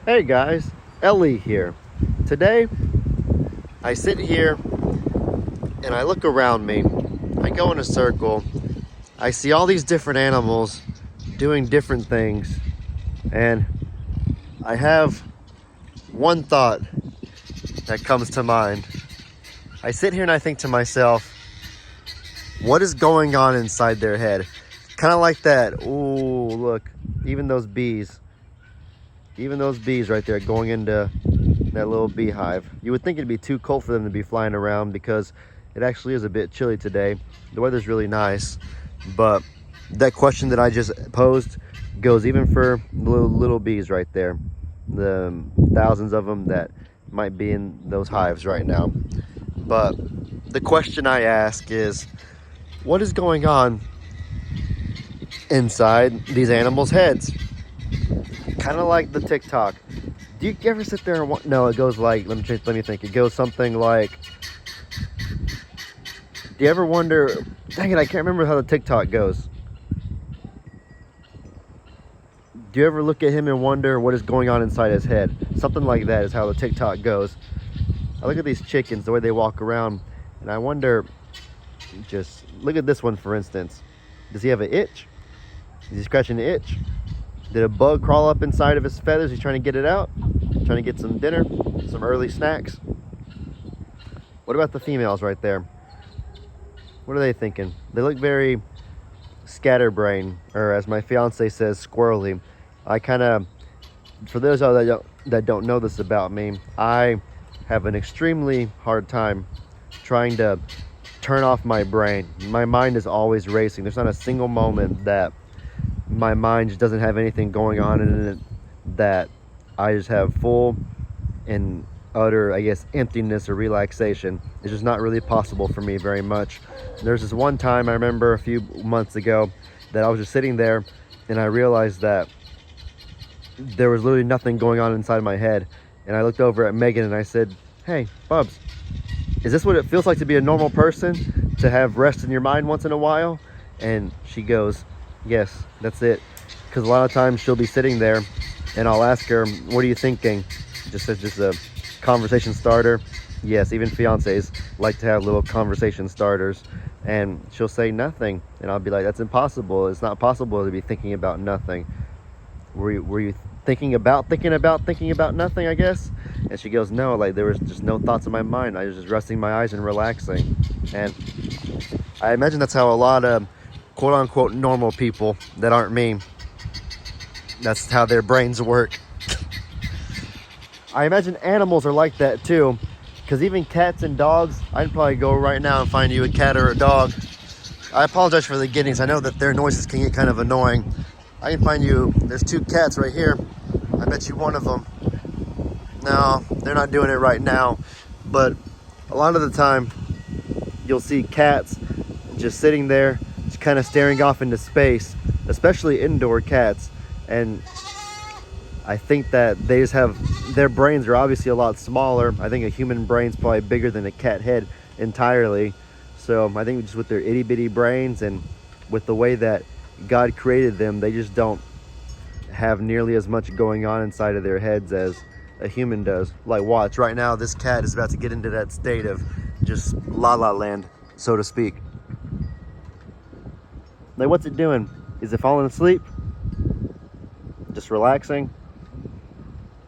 Hey guys, Ellie here. Today, I sit here and I look around me. I go in a circle. I see all these different animals doing different things. And I have one thought that comes to mind. I sit here and I think to myself, what is going on inside their head? Kind of like that. Ooh, look, even those bees. Even those bees right there going into that little beehive. You would think it'd be too cold for them to be flying around because it actually is a bit chilly today. The weather's really nice, but that question that I just posed goes even for little bees right there. The thousands of them that might be in those hives right now. But the question I ask is, what is going on inside these animals' heads? Kind of like the TikTok. Do you ever sit there and no, it goes like, let me think. It goes something like, do you ever wonder, dang it, I can't remember how the TikTok goes. Do you ever look at him and wonder what is going on inside his head? Something like that is how the TikTok goes. I look at these chickens, the way they walk around, and I wonder, just look at this one for instance. Does he have an itch? Is he scratching the itch? Did a bug crawl up inside of his feathers? He's trying to get it out, trying to get some dinner, some early snacks. What about the females right there? What are they thinking? They look very scatterbrained, or as my fiance says, squirrely. I kind of, for those that don't know this about me, I have an extremely hard time trying to turn off my brain. My mind is always racing. There's not a single moment that my mind just doesn't have anything going on in it, that I just have full and utter, I guess, emptiness or relaxation. It's just not really possible for me very much. There's this one time I remember a few months ago that I was just sitting there and I realized that there was literally nothing going on inside my head. And I looked over at Megan and I said, hey, Bubs, is this what it feels like to be a normal person? To have rest in your mind once in a while? And she goes, yes, that's it. Because a lot of times she'll be sitting there and I'll ask her, what are you thinking? Just a conversation starter. Yes, even fiancés like to have little conversation starters. And she'll say nothing. And I'll be like, that's impossible. It's not possible to be thinking about nothing. Were you thinking about nothing, I guess? And she goes, no, like there was just no thoughts in my mind. I was just resting my eyes and relaxing. And I imagine that's how a lot of quote unquote normal people that aren't me, that's how their brains work. I imagine animals are like that too, because even cats and dogs, I'd probably go right now and find you a cat or a dog. I apologize for the guineas. I know that their noises can get kind of annoying. I can find you, there's two cats right here. I bet you one of them. No, they're not doing it right now, but a lot of the time you'll see cats just sitting there, just kind of staring off into space, especially indoor cats. And I think that they just have, their brains are obviously a lot smaller. I think a human brain's probably bigger than a cat head entirely. So I think just with their itty bitty brains and with the way that God created them, they just don't have nearly as much going on inside of their heads as a human does. Like watch, right now this cat is about to get into that state of just la la land, so to speak. Like what's it doing? Is it falling asleep? Just relaxing?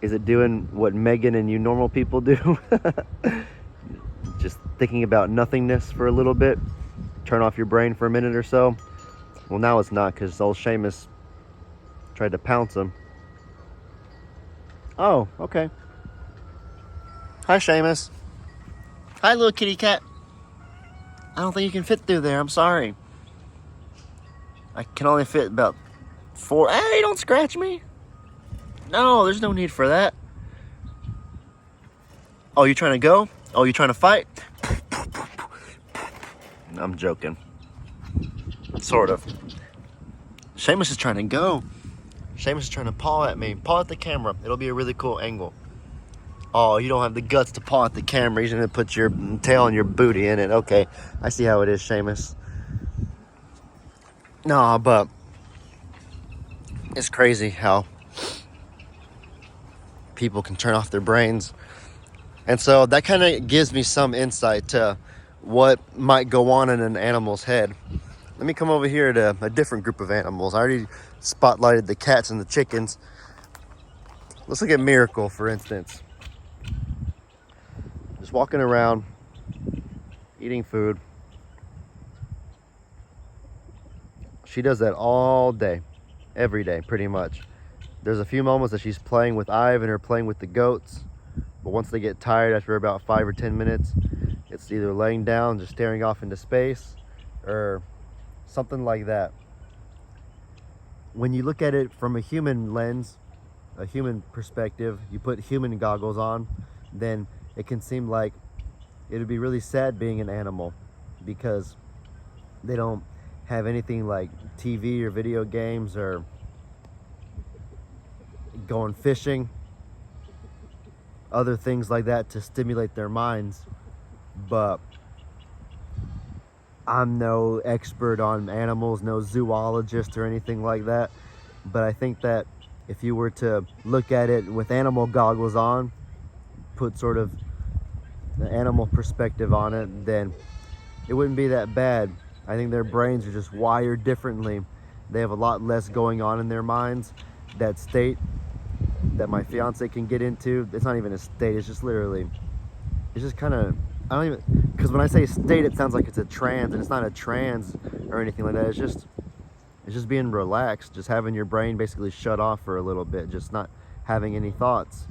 Is it doing what Megan and you normal people do? Just thinking about nothingness for a little bit? Turn off your brain for a minute or so? Well, now it's not, because old Seamus tried to pounce him. Oh, okay. Hi, Seamus. Hi, little kitty cat. I don't think you can fit through there. I'm sorry. I can only fit about 4. Hey, don't scratch me. No, there's no need for that. Oh, you trying to go? Oh, you trying to fight? I'm joking. Sort of. Seamus is trying to go. Seamus is trying to paw at me. Paw at the camera. It'll be a really cool angle. Oh, you don't have the guts to paw at the camera. He's going to put your tail and your booty in it. Okay, I see how it is, Seamus. No, but it's crazy how people can turn off their brains. And so that kind of gives me some insight to what might go on in an animal's head. Let me come over here to a different group of animals. I already spotlighted the cats and the chickens. Let's look at Miracle, for instance. Just walking around, eating food. She does that all day, every day, pretty much. There's a few moments that she's playing with Ivan or playing with the goats. But once they get tired after about 5 or 10 minutes, it's either laying down, just staring off into space, or something like that. When you look at it from a human lens, a human perspective, you put human goggles on, then it can seem like it would be really sad being an animal, because they don't have anything like TV or video games or going fishing, other things like that to stimulate their minds. But I'm no expert on animals, no zoologist or anything like that. But I think that if you were to look at it with animal goggles on, put sort of the animal perspective on it, then it wouldn't be that bad. I think their brains are just wired differently. They have a lot less going on in their minds. That state that my fiance can get into, it's not even a state, it's just literally, it's just kind of, I don't even, because when I say state, it sounds like it's a trance, and it's not a trance or anything like that. It's just being relaxed, just having your brain basically shut off for a little bit, just not having any thoughts.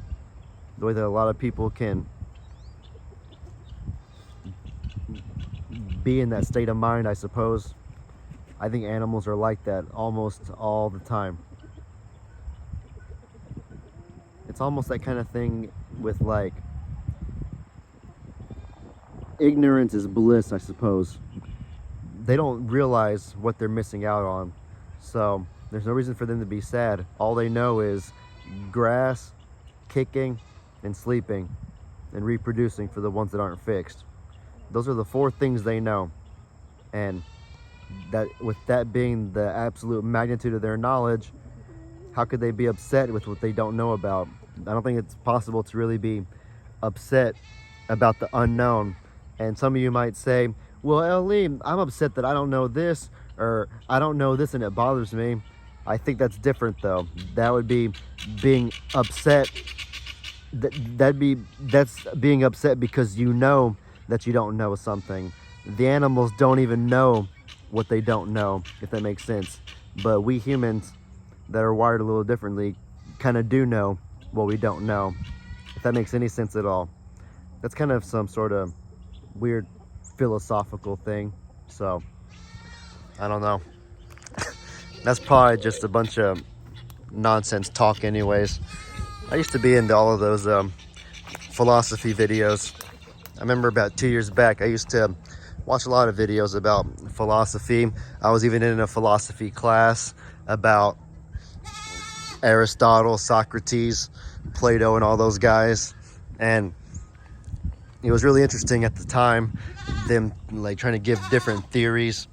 The way that a lot of people can be in that state of mind, I suppose. I think animals are like that almost all the time. It's almost that kind of thing with, like, ignorance is bliss, I suppose. They don't realize what they're missing out on, so there's no reason for them to be sad. All they know is grass, kicking, and sleeping, and reproducing for the ones that aren't fixed. Those are the 4 things they know. And that, with that being the absolute magnitude of their knowledge, how could they be upset with what they don't know about? I don't think it's possible to really be upset about the unknown. And some of you might say, well, Ellie, I'm upset that I don't know this, or I don't know this and it bothers me. I think that's different, though. That would be being upset. That's being upset because you know that you don't know something. The animals don't even know what they don't know, if that makes sense. But we humans that are wired a little differently kind of do know what we don't know, if that makes any sense at all. That's kind of some sort of weird philosophical thing. So I don't know. That's probably just a bunch of nonsense talk anyways. I used to be into all of those philosophy videos. I remember about 2 years back, I used to watch a lot of videos about philosophy. I was even in a philosophy class about Aristotle, Socrates, Plato, and all those guys. And it was really interesting at the time, them like trying to give different theories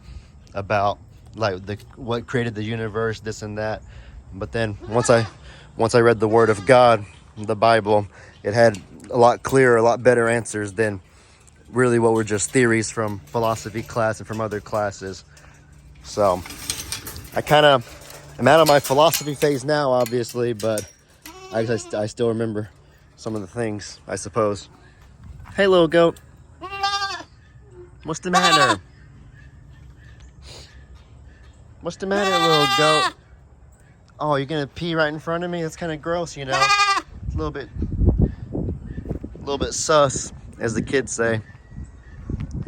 about like what created the universe, this and that. But then once I read the Word of God, the Bible, it had a lot clearer, a lot better answers than really what were just theories from philosophy class and from other classes. So I kind of am out of my philosophy phase now, obviously, but I still remember some of the things, I suppose. Hey, little goat. What's the matter? What's the matter, little goat? Oh, you're gonna pee right in front of me? That's kind of gross, you know. It's a little bit sus, as the kids say.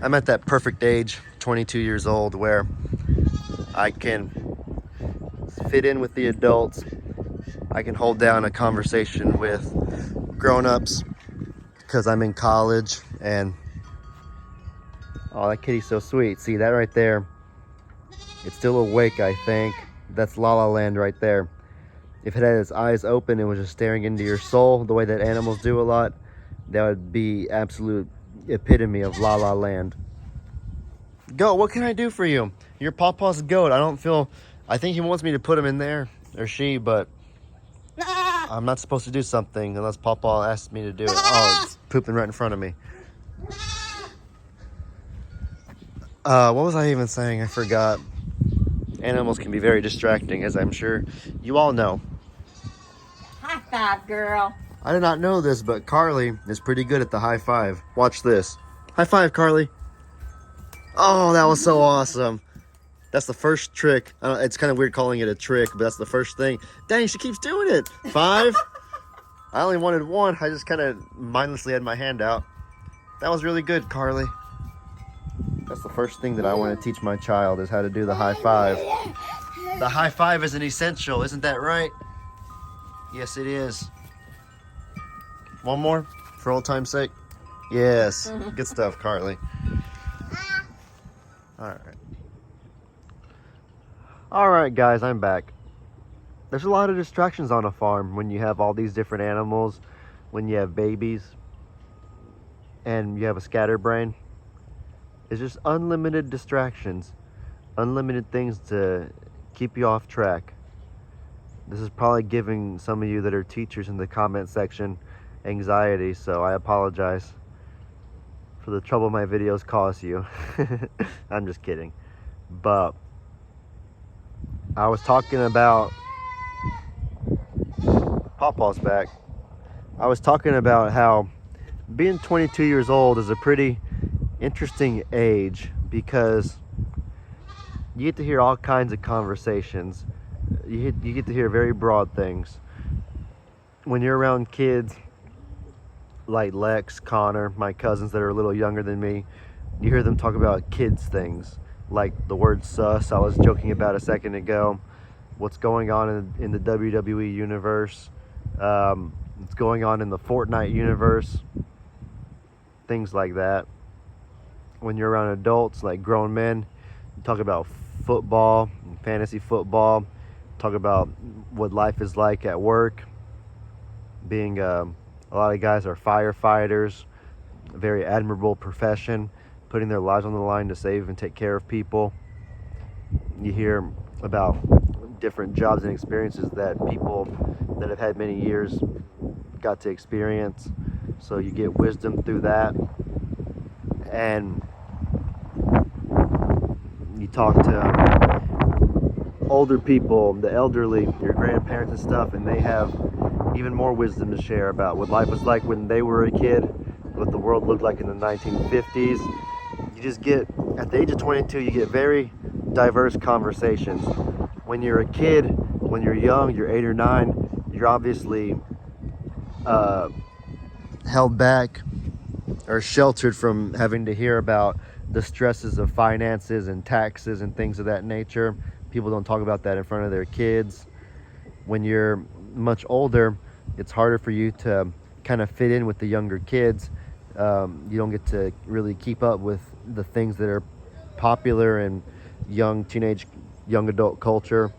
I'm at that perfect age, 22 years old, where I can fit in with the adults. I can hold down a conversation with grown-ups because I'm in college. And oh, that kitty's so sweet. See that right there? It's still awake, I think. That's La La Land right there. If it had its eyes open and was just staring into your soul the way that animals do a lot, that would be absolute epitome of La La Land. Goat, what can I do for you? Your Papa's goat. I think he wants me to put him in there, or she, but I'm not supposed to do something unless Papa asks me to do it. Oh, it's pooping right in front of me. What was I even saying? I forgot. Animals can be very distracting, as I'm sure you all know. High five, girl. I did not know this, but Carly is pretty good at the high five. Watch this. High five, Carly. Oh, that was so awesome. That's the first trick. It's kind of weird calling it a trick, but that's the first thing. Dang, she keeps doing it. 5. I only wanted 1. I just kind of mindlessly had my hand out. That was really good, Carly. That's the first thing that I want to teach my child is how to do the high five. The high five is an essential, isn't that right? Yes, it is. One more for old time's sake. Yes, good stuff, Carly. All right, guys, I'm back. There's a lot of distractions on a farm when you have all these different animals, when you have babies, and you have a scatterbrain. It's just unlimited distractions, unlimited things to keep you off track. This is probably giving some of you that are teachers in the comment section anxiety, so I apologize for the trouble my videos cause you. I'm just kidding. But I was talking about Pawpaw's back. I was talking about how being 22 years old is a pretty interesting age because you get to hear all kinds of conversations. You get to hear very broad things. When you're around kids like Lex, Connor, my cousins that are a little younger than me, you hear them talk about kids things like the word sus I was joking about a second ago, what's going on in the WWE universe, what's going on in the Fortnite universe, things like that. When you're around adults like grown men, you talk about football, fantasy football, talk about what life is like at work, being a lot of guys are firefighters, a very admirable profession, putting their lives on the line to save and take care of people. You hear about different jobs and experiences that people that have had many years got to experience, so you get wisdom through that. And you talk to older people, the elderly, your grandparents and stuff, and they have even more wisdom to share about what life was like when they were a kid, what the world looked like in the 1950s. You just get, at the age of 22, you get very diverse conversations. When you're a kid, when you're young, you're 8 or 9, you're obviously held back or sheltered from having to hear about the stresses of finances and taxes and things of that nature. People don't talk about that in front of their kids. When you're much older, it's harder for you to kind of fit in with the younger kids. You don't get to really keep up with the things that are popular in young teenage, young adult culture.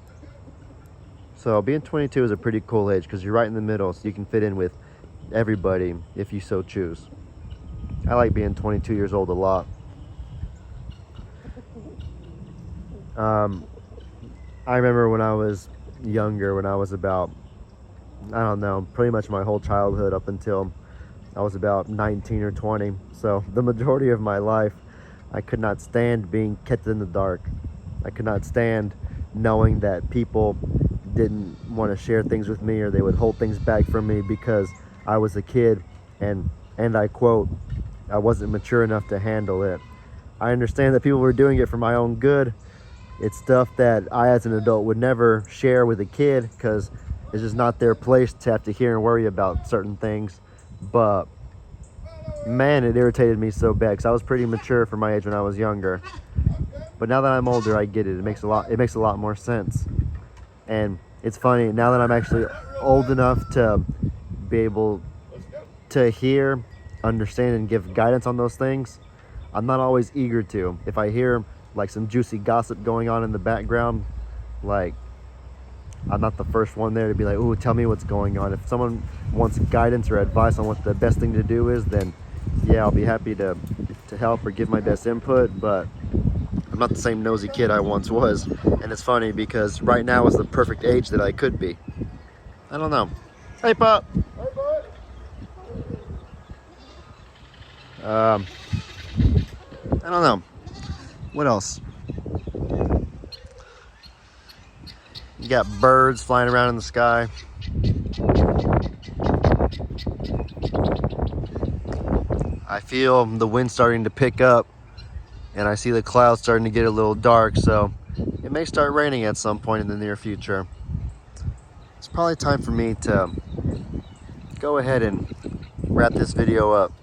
So being 22 is a pretty cool age because you're right in the middle, so you can fit in with everybody if you so choose. I like being 22 years old a lot. I remember when I was younger, when I was about, I don't know, pretty much my whole childhood up until I was about 19 or 20. So the majority of my life, I could not stand being kept in the dark. I could not stand knowing that people didn't want to share things with me, or they would hold things back from me because I was a kid and I quote, I wasn't mature enough to handle it. I understand that people were doing it for my own good. It's stuff that I as an adult would never share with a kid because it's just not their place to have to hear and worry about certain things. But man, it irritated me so bad because I was pretty mature for my age when I was younger. But now that I'm older, I get it. It makes a lot more sense. And it's funny, now that I'm actually old enough to be able to hear, understand, and give guidance on those things, I'm not always eager to. If I hear like some juicy gossip going on in the background, like I'm not the first one there to be like, ooh, tell me what's going on. If someone wants guidance or advice on what the best thing to do is, then yeah, I'll be happy to help or give my best input, but I'm not the same nosy kid I once was. And it's funny because right now is the perfect age that I could be. I don't know. Hey, pup. I don't know. What else? You got birds flying around in the sky. I feel the wind starting to pick up, and I see the clouds starting to get a little dark, so it may start raining at some point in the near future. It's probably time for me to go ahead and wrap this video up.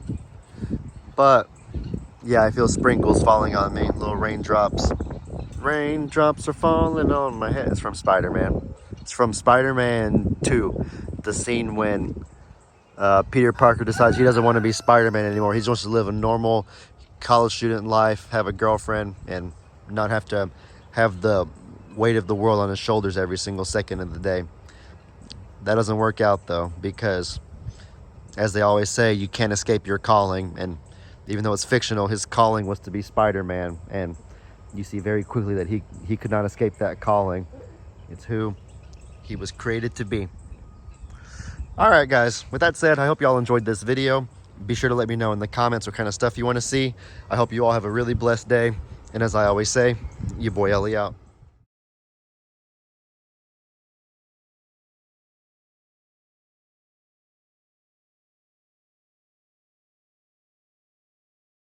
But yeah, I feel sprinkles falling on me, little raindrops. Raindrops are falling on my head. It's from Spider-Man. It's from Spider-Man 2, the scene when Peter Parker decides he doesn't want to be Spider-Man anymore. He just wants to live a normal college student life, have a girlfriend, and not have to have the weight of the world on his shoulders every single second of the day. That doesn't work out though, because as they always say, you can't escape your calling. And even though it's fictional, his calling was to be Spider-Man, and you see very quickly that he could not escape that calling. It's who he was created to be. All right, guys, with that said, I hope you all enjoyed this video. Be sure to let me know in the comments what kind of stuff you want to see. I hope you all have a really blessed day. And as I always say, your boy Ellie out.